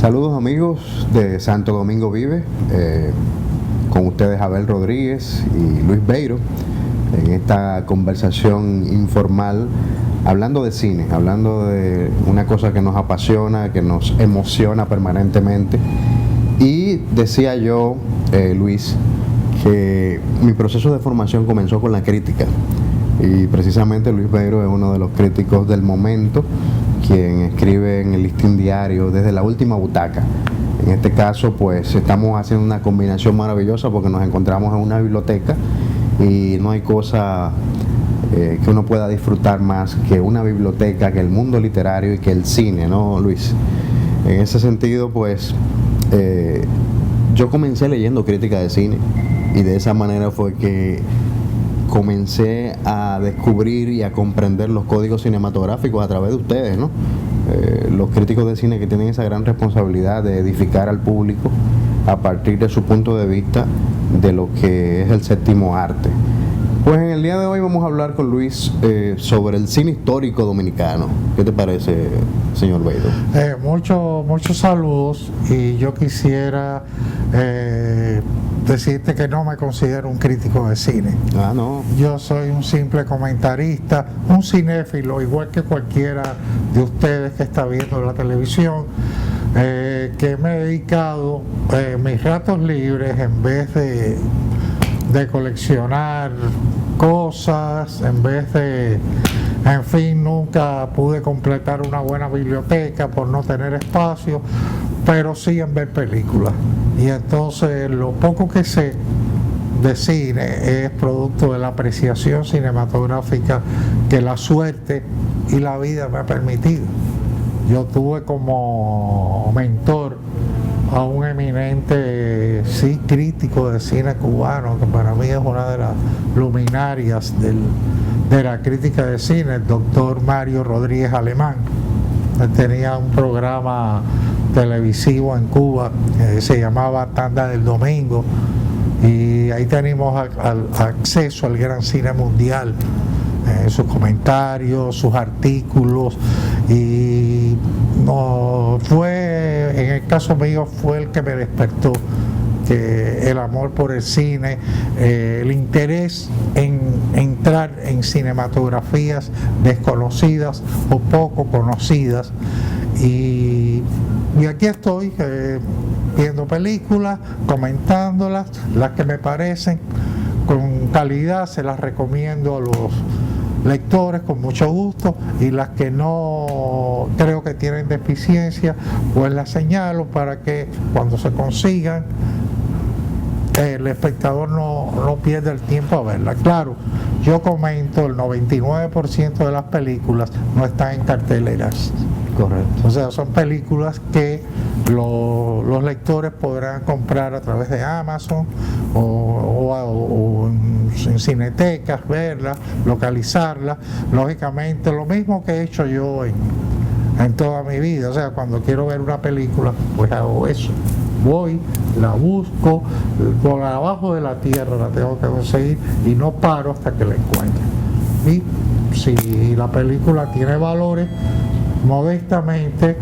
Saludos amigos de Santo Domingo Vive, con ustedes Abel Rodríguez y Luis Beiro en esta conversación informal, hablando de cine, hablando de una cosa que nos apasiona, que nos emociona permanentemente. Y decía yo, Luis, que mi proceso de formación comenzó con la crítica, y precisamente Luis Beiro es uno de los críticos del momento, quien escribe en el Listín Diario desde la última butaca. En este caso, pues estamos haciendo una combinación maravillosa porque nos encontramos en una biblioteca y no hay cosa que uno pueda disfrutar más que una biblioteca, que el mundo literario y que el cine, ¿no, Luis? En ese sentido, pues yo comencé leyendo crítica de cine y de esa manera fue que comencé a descubrir y a comprender los códigos cinematográficos a través de ustedes, ¿no? Los críticos de cine que tienen esa gran responsabilidad de edificar al público a partir de su punto de vista de lo que es el séptimo arte. Pues en el día de hoy vamos a hablar con Luis sobre el cine histórico dominicano. ¿Qué te parece, señor Beiro? Muchos saludos, y yo quisiera decirte que no me considero un crítico de cine. Ah, no. Yo soy un simple comentarista, un cinéfilo, igual que cualquiera de ustedes que está viendo la televisión, que me he dedicado mis ratos libres, en vez de coleccionar cosas, en vez de, en fin, nunca pude completar una buena biblioteca por no tener espacio, pero sí en ver películas. Y entonces lo poco que sé de cine es producto de la apreciación cinematográfica que la suerte y la vida me ha permitido. Yo tuve como mentor a un eminente crítico de cine cubano, que para mí es una de las luminarias de la crítica de cine, el doctor Mario Rodríguez Alemán. Él tenía un programa televisivo en Cuba que se llamaba Tanda del Domingo, y ahí tenemos acceso al gran cine mundial, sus comentarios, sus artículos, y no fue, en el caso mío, fue el que me despertó que el amor por el cine, el interés en entrar en cinematografías desconocidas o poco conocidas, y aquí estoy viendo películas, comentándolas, las que me parecen con calidad se las recomiendo a los lectores con mucho gusto, y las que no creo que tienen deficiencia pues las señalo para que cuando se consigan el espectador no pierda el tiempo a verla. Claro, yo comento, el 99% de las películas no están en carteleras. Correcto. O sea, son películas que los lectores podrán comprar a través de Amazon o en cinetecas, verlas, localizarlas. Lógicamente, lo mismo que he hecho yo en toda mi vida. O sea, cuando quiero ver una película, pues hago eso. Voy, la busco, por abajo de la tierra la tengo que conseguir y no paro hasta que la encuentre. Y si la película tiene valores, modestamente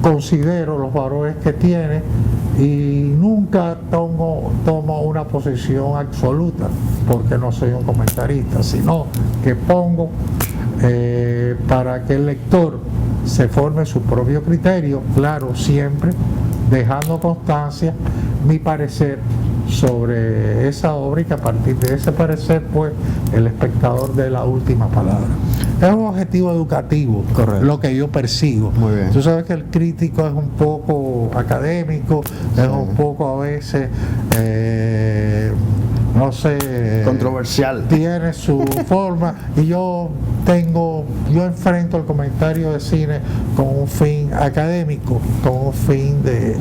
considero los valores que tiene y nunca tomo una posición absoluta, porque no soy un comentarista, sino que pongo para que el lector se forme su propio criterio, claro, siempre dejando constancia mi parecer sobre esa obra, y que a partir de ese parecer, pues, el espectador dé la última palabra. Es un objetivo educativo. Correcto. Lo que yo persigo. Muy bien. Tú sabes que el crítico es un poco académico, sí, es un poco a veces, no sé, controversial. Tiene su forma, y yo enfrento el comentario de cine con un fin académico, con un fin de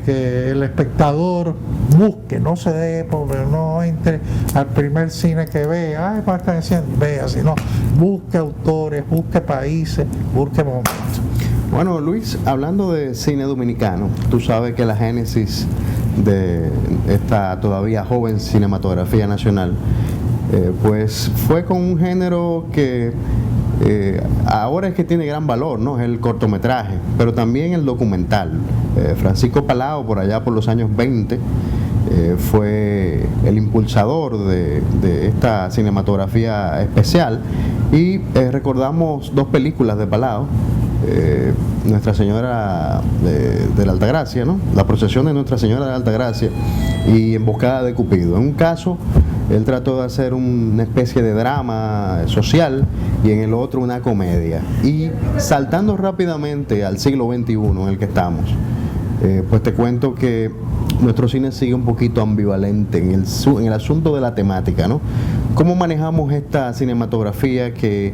que el espectador busque, no se dé, no entre al primer cine que vea, vea, sino busque autores, busque países, busque momentos. Bueno, Luis, hablando de cine dominicano, tú sabes que la génesis de esta todavía joven cinematografía nacional, pues fue con un género que ahora es que tiene gran valor, ¿no? Es el cortometraje, pero también el documental. Francisco Palau, por allá por los años 20, fue el impulsador de esta cinematografía especial, y recordamos dos películas de Palau. Nuestra Señora de la Altagracia, ¿no? La procesión de Nuestra Señora de la Altagracia y Emboscada de Cupido. En un caso, él trató de hacer una especie de drama social, y en el otro una comedia. Y saltando rápidamente al siglo XXI en el que estamos, pues te cuento que nuestro cine sigue un poquito ambivalente en el asunto de la temática, ¿no? ¿Cómo manejamos esta cinematografía que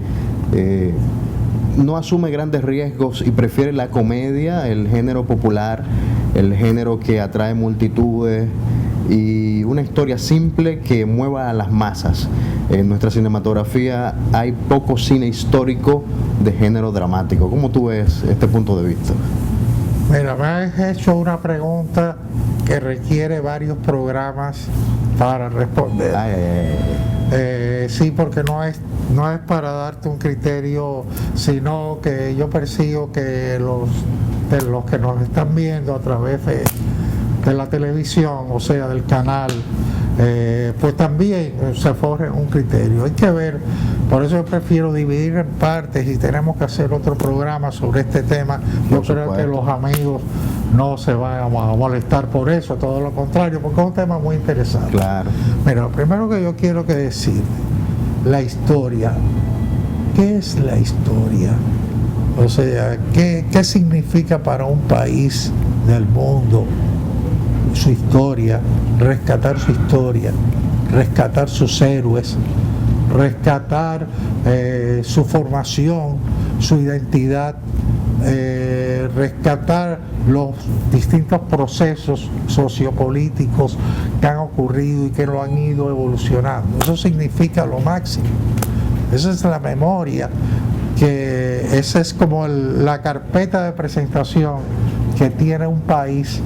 no asume grandes riesgos y prefiere la comedia, el género popular, el género que atrae multitudes, y una historia simple que mueva a las masas? En nuestra cinematografía hay poco cine histórico de género dramático. ¿Cómo tú ves este punto de vista? Mira, me has hecho una pregunta que requiere varios programas para responder. Sí, porque no es para darte un criterio, sino que yo percibo que los que nos están viendo a través de la televisión, o sea, del canal, pues también se forje un criterio. Hay que ver, por eso yo prefiero dividir en partes, y tenemos que hacer otro programa sobre este tema. Yo creo que los amigos no se van a molestar por eso, todo lo contrario, porque es un tema muy interesante. Claro. Mira, lo primero que yo quiero que decir, la historia. ¿Qué es la historia? O sea, ¿qué significa para un país del mundo su historia? Rescatar su historia, rescatar sus héroes, rescatar su formación, su identidad, rescatar los distintos procesos sociopolíticos que han ocurrido y que lo han ido evolucionando. Eso significa lo máximo. Esa es la memoria, que esa es como la carpeta de presentación que tiene un país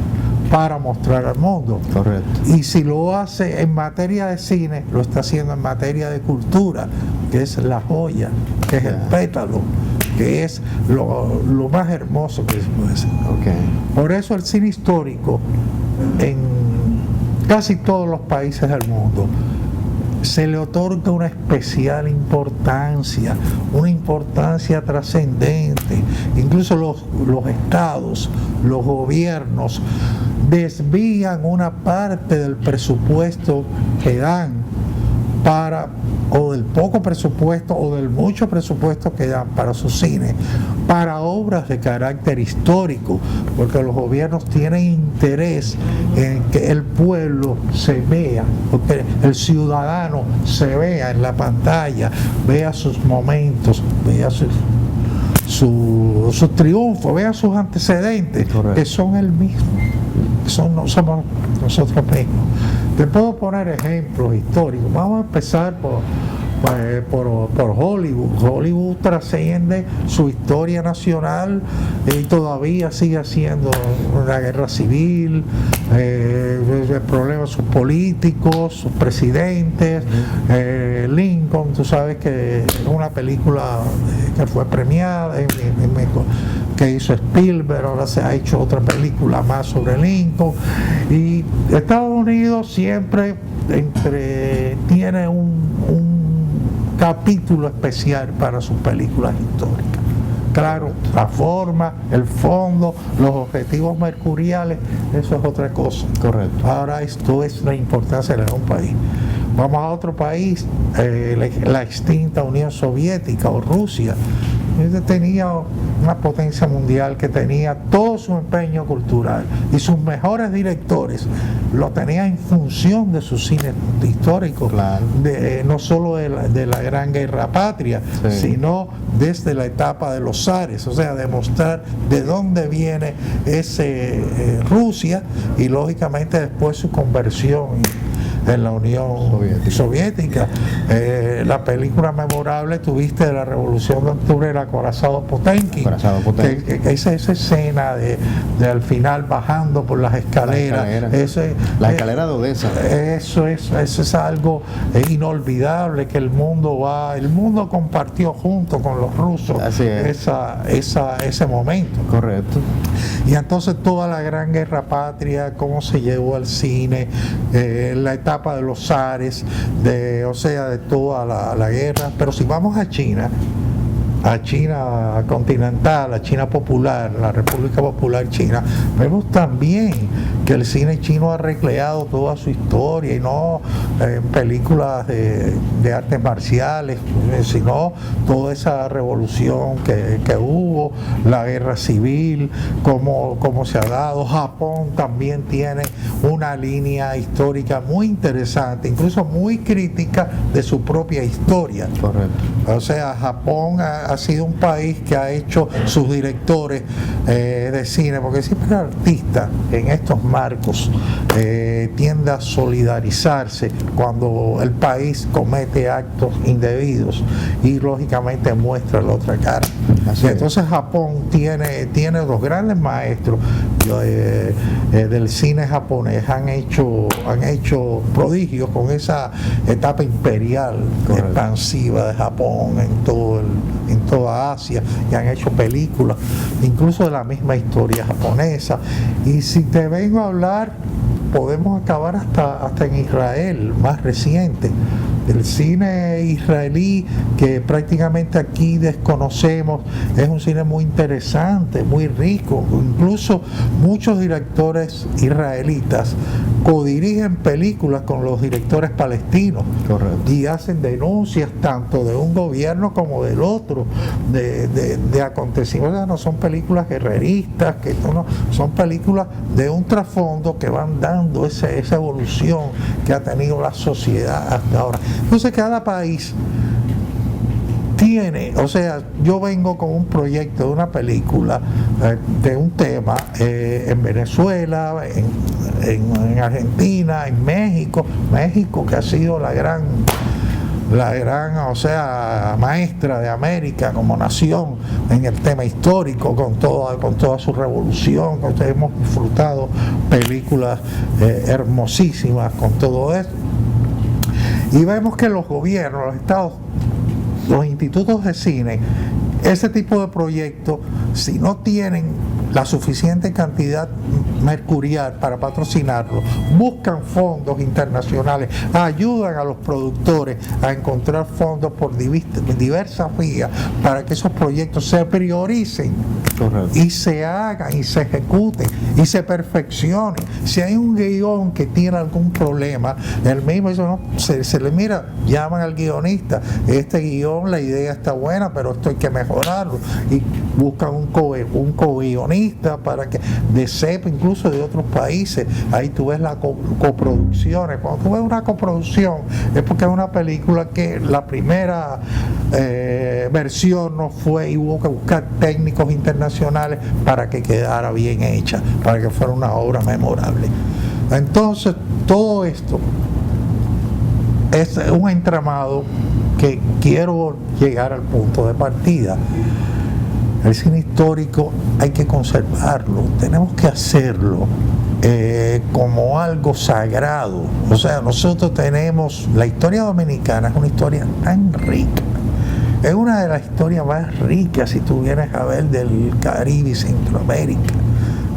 para mostrar al mundo. Correcto. Y si lo hace en materia de cine, lo está haciendo en materia de cultura, que es la joya, que es el pétalo, que es lo más hermoso que se puede hacer. Okay. Por eso el cine histórico en casi todos los países del mundo se le otorga una especial importancia, una importancia trascendente. Incluso los estados, los gobiernos desvían una parte del presupuesto que dan o del poco presupuesto o del mucho presupuesto que dan para su cine, para obras de carácter histórico, porque los gobiernos tienen interés en que el pueblo se vea, porque el ciudadano se vea en la pantalla, vea sus momentos, vea su triunfo, vea sus antecedentes. Correcto. Que son el mismo, somos nosotros mismos. Te puedo poner ejemplos históricos. Vamos a empezar por Hollywood. Hollywood trasciende su historia nacional y todavía sigue haciendo una guerra civil, problemas sus políticos, sus presidentes. Lincoln, tú sabes que es una película que fue premiada, que hizo Spielberg, ahora se ha hecho otra película más sobre Lincoln. Y Estados Unidos siempre tiene un capítulo especial para sus películas históricas. Claro, la forma, el fondo, los objetivos mercuriales, eso es otra cosa. Correcto. Ahora esto es la importancia de un país. Vamos a otro país, la extinta Unión Soviética o Rusia. Tenía una potencia mundial que tenía todo su empeño cultural y sus mejores directores lo tenía en función de su cine histórico. Claro. No solo de la Gran Guerra Patria, sí, sino desde la etapa de los zares, o sea, demostrar de dónde viene ese Rusia y lógicamente después su conversión en la Unión Soviética. La película memorable tuviste de la Revolución de Octubre, el acorazado Potemkin, que esa escena de al final bajando por las escaleras, la escalera de Odessa. Eso es algo inolvidable, que el mundo compartió junto con los rusos ese momento. Correcto. Y entonces toda la Gran Guerra Patria, cómo se llevó al cine, la etapa de los zares, de toda la guerra. Pero si vamos a China continental, a China popular, la República Popular China, vemos también que el cine chino ha recreado toda su historia, y no en películas de artes marciales, sino toda esa revolución que hubo, la guerra civil, cómo se ha dado. Japón también tiene una línea histórica muy interesante, incluso muy crítica de su propia historia. Correcto. O sea, Japón ha sido un país que ha hecho sus directores de cine, porque siempre el artista en estos marcos tiende a solidarizarse cuando el país comete actos indebidos y lógicamente muestra la otra cara. Entonces Japón tiene dos grandes maestros del cine japonés, han hecho prodigios con esa etapa imperial expansiva de Japón en toda Asia, y han hecho películas incluso de la misma historia japonesa. Y si te vengo a hablar, podemos acabar hasta en Israel, más reciente. El cine israelí, que prácticamente aquí desconocemos, es un cine muy interesante, muy rico. Incluso muchos directores israelitas codirigen películas con los directores palestinos. Correcto. Y hacen denuncias tanto de un gobierno como del otro, de acontecimientos. No son películas guerreristas, son películas de un trasfondo que van dando esa evolución que ha tenido la sociedad hasta ahora. Entonces cada país tiene, yo vengo con un proyecto de una película, de un tema, en Venezuela, en Argentina, en México que ha sido la gran maestra de América como nación en el tema histórico, con toda su revolución, que hemos disfrutado películas hermosísimas con todo esto. Y vemos que los gobiernos, los estados, los institutos de cine, ese tipo de proyectos, si no tienen la suficiente cantidad mercurial para patrocinarlo, buscan fondos internacionales, ayudan a los productores a encontrar fondos por diversas vías para que esos proyectos se prioricen. Correcto. Y se hagan y se ejecuten y se perfeccionen. Si hay un guión que tiene algún problema, el mismo se le mira, llaman al guionista, este guión, la idea está buena, pero esto hay que mejorarlo, y buscan un co-guionista para que de CEP, incluso de otros países. Ahí tú ves las coproducciones. Cuando tú ves una coproducción es porque es una película que la primera versión no fue, y hubo que buscar técnicos internacionales para que quedara bien hecha, para que fuera una obra memorable. Entonces todo esto es un entramado que quiero llegar al punto de partida. El cine histórico hay que conservarlo, tenemos que hacerlo como algo sagrado. Nosotros tenemos, la historia dominicana es una historia tan rica, es una de las historias más ricas, si tú vienes a ver, del Caribe y Centroamérica,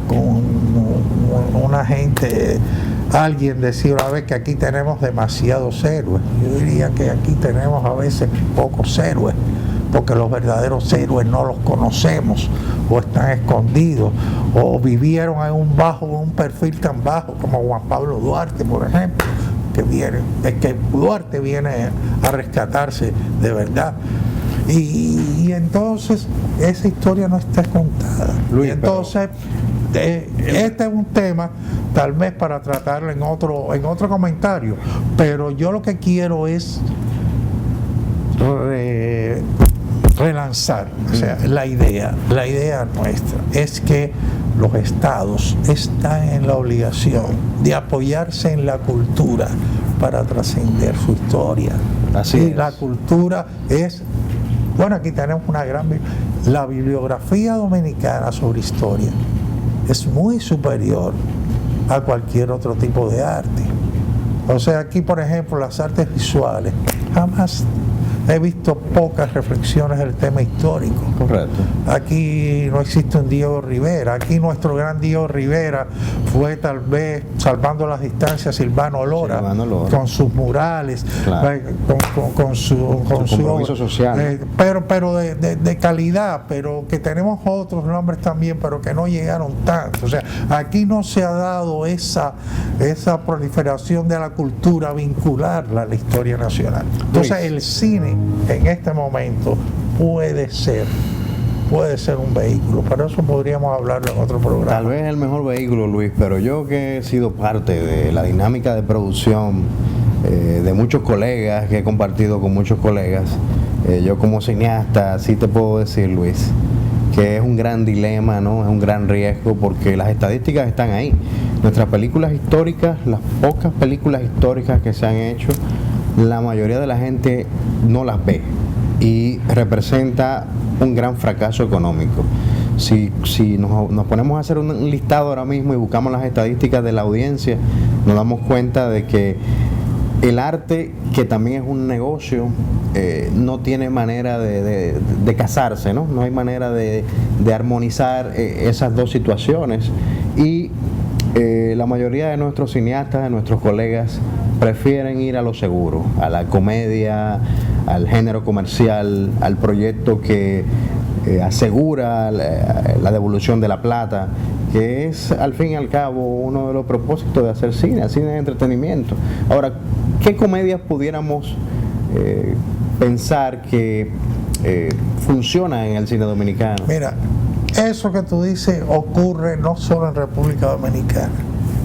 con una gente. Alguien decía una vez que aquí tenemos demasiados héroes. Yo diría que aquí tenemos a veces pocos héroes, porque los verdaderos héroes no los conocemos, o están escondidos, o vivieron en un perfil tan bajo como Juan Pablo Duarte, por ejemplo, que Duarte viene a rescatarse de verdad. Y entonces esa historia no está contada. Luis, y entonces este es un tema tal vez para tratarlo en otro comentario, pero yo lo que quiero es relanzar, la idea nuestra es que los estados están en la obligación de apoyarse en la cultura, para trascender su historia. Así y es. La cultura es, bueno, aquí tenemos la bibliografía dominicana sobre historia es muy superior a cualquier otro tipo de arte. O sea, aquí por ejemplo las artes visuales, jamás he visto pocas reflexiones del tema histórico. Correcto. Aquí no existe un Diego Rivera. Aquí nuestro gran Diego Rivera fue tal vez, salvando las distancias, Silvano Lora, con sus murales, claro, con su compromiso social. Pero de calidad, pero que tenemos otros nombres también, pero que no llegaron tanto. O sea, aquí no se ha dado esa proliferación de la cultura, vincularla a la historia nacional. Entonces el cine en este momento puede ser un vehículo, pero eso podríamos hablarlo en otro programa. Tal vez el mejor vehículo, Luis, pero yo que he sido parte de la dinámica de producción de muchos colegas, que he compartido con muchos colegas, yo como cineasta sí te puedo decir, Luis, que es un gran dilema, ¿no? Es un gran riesgo, porque las estadísticas están ahí. Nuestras películas históricas, las pocas películas históricas que se han hecho, la mayoría de la gente no las ve y representa un gran fracaso económico. Si nos ponemos a hacer un listado ahora mismo y buscamos las estadísticas de la audiencia, nos damos cuenta de que el arte, que también es un negocio, no tiene manera de casarse, ¿no? No hay manera de armonizar esas dos situaciones, y la mayoría de nuestros cineastas, de nuestros colegas, prefieren ir a lo seguro, a la comedia, al género comercial, al proyecto que asegura la devolución de la plata, que es al fin y al cabo uno de los propósitos de hacer cine, el cine de entretenimiento. Ahora, ¿qué comedias pudiéramos pensar que funciona en el cine dominicano? Mira, eso que tú dices ocurre no solo en República Dominicana,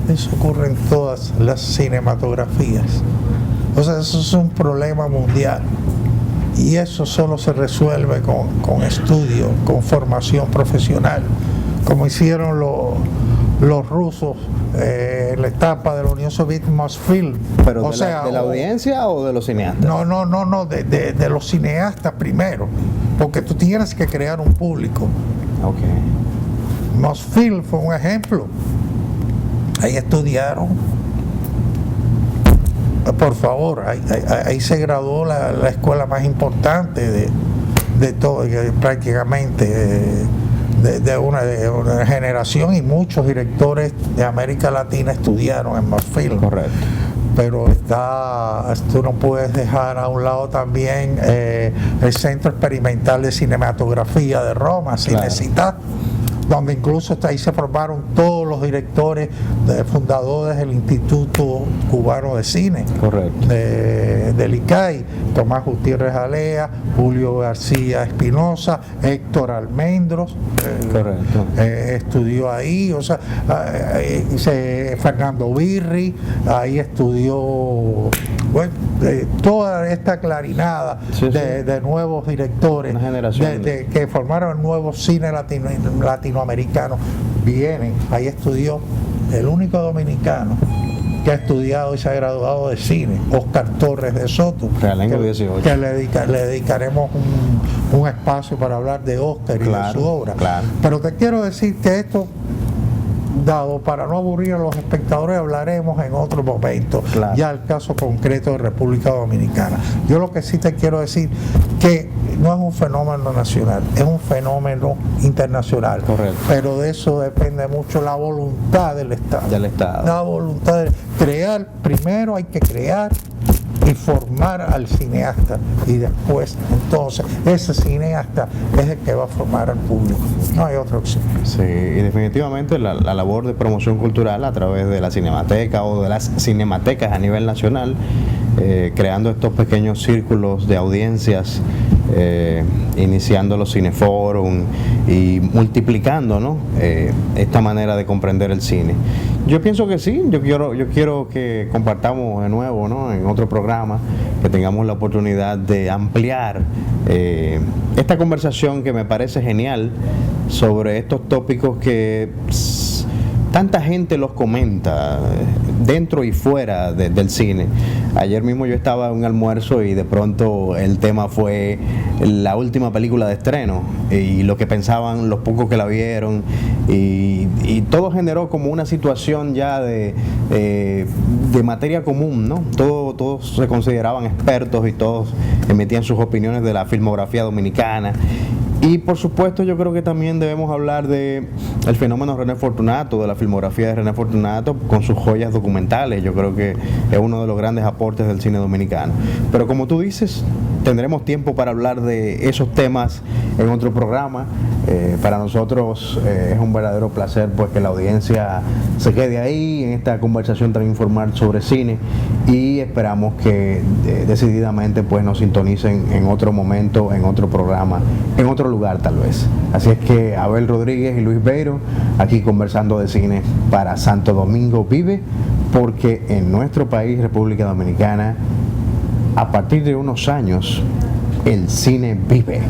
eso ocurre en todas las cinematografías. O sea, eso es un problema mundial, y eso solo se resuelve con estudio, con formación profesional, como hicieron los rusos en la etapa de la Unión Soviética, Mosfilm. ¿Pero de la audiencia o de los cineastas? No, de los cineastas primero, porque tú tienes que crear un público. Okay. Mosfilm fue un ejemplo. Ahí estudiaron, por favor, ahí se graduó la escuela más importante de todo, prácticamente de una generación, y muchos directores de América Latina estudiaron en Mosfilm. Correcto. Pero tú no puedes dejar a un lado también el Centro Experimental de Cinematografía de Roma, claro, Cinecittà, donde incluso ahí se formaron todos los directores fundadores del Instituto Cubano de Cine. Correcto. Del ICAI, Tomás Gutiérrez Alea, Julio García Espinosa, Héctor Almendros. Correcto. Estudió ahí, o sea, Fernando Birri, ahí estudió, bueno, toda esta clarinada de nuevos directores, una generación que formaron el nuevo cine latinoamericano, vienen. Ahí estudió el único dominicano que ha estudiado y se ha graduado de cine, Oscar Torres de Soto, que le dedicaremos un espacio para hablar de Oscar, claro, y de su obra. Claro. Pero te quiero decir que esto, dado para no aburrir a los espectadores, hablaremos en otro momento, claro, ya el caso concreto de República Dominicana. Yo lo que sí te quiero decir que no es un fenómeno nacional, es un fenómeno internacional. Correcto. Pero de eso depende mucho la voluntad del Estado. La voluntad de crear, primero hay que crear y formar al cineasta, y después entonces ese cineasta es el que va a formar al público, no hay otra opción. Sí, y definitivamente la labor de promoción cultural a través de la Cinemateca o de las cinematecas a nivel nacional, creando estos pequeños círculos de audiencias, iniciando los cineforum y multiplicando, ¿no? Esta manera de comprender el cine. Yo pienso que sí, yo quiero que compartamos de nuevo, ¿no? En otro programa, que tengamos la oportunidad de ampliar esta conversación, que me parece genial, sobre estos tópicos que tanta gente los comenta dentro y fuera del cine. Ayer mismo yo estaba en un almuerzo y de pronto el tema fue la última película de estreno y lo que pensaban los pocos que la vieron, y todo generó como una situación ya de materia común, ¿no? Todos se consideraban expertos y todos emitían sus opiniones de la filmografía dominicana. Y por supuesto yo creo que también debemos hablar de el fenómeno René Fortunato, de la filmografía de René Fortunato con sus joyas documentales. Yo creo que es uno de los grandes aportes del cine dominicano. Pero como tú dices, tendremos tiempo para hablar de esos temas en otro programa. Para nosotros es un verdadero placer pues que la audiencia se quede ahí en esta conversación tan informal sobre cine, y esperamos que decididamente pues nos sintonicen en otro momento, en otro programa, en otro lugar tal vez. Así es que Abel Rodríguez y Luis Beiro aquí conversando de cine para Santo Domingo Vive, porque en nuestro país, República Dominicana, a partir de unos años, el cine vive.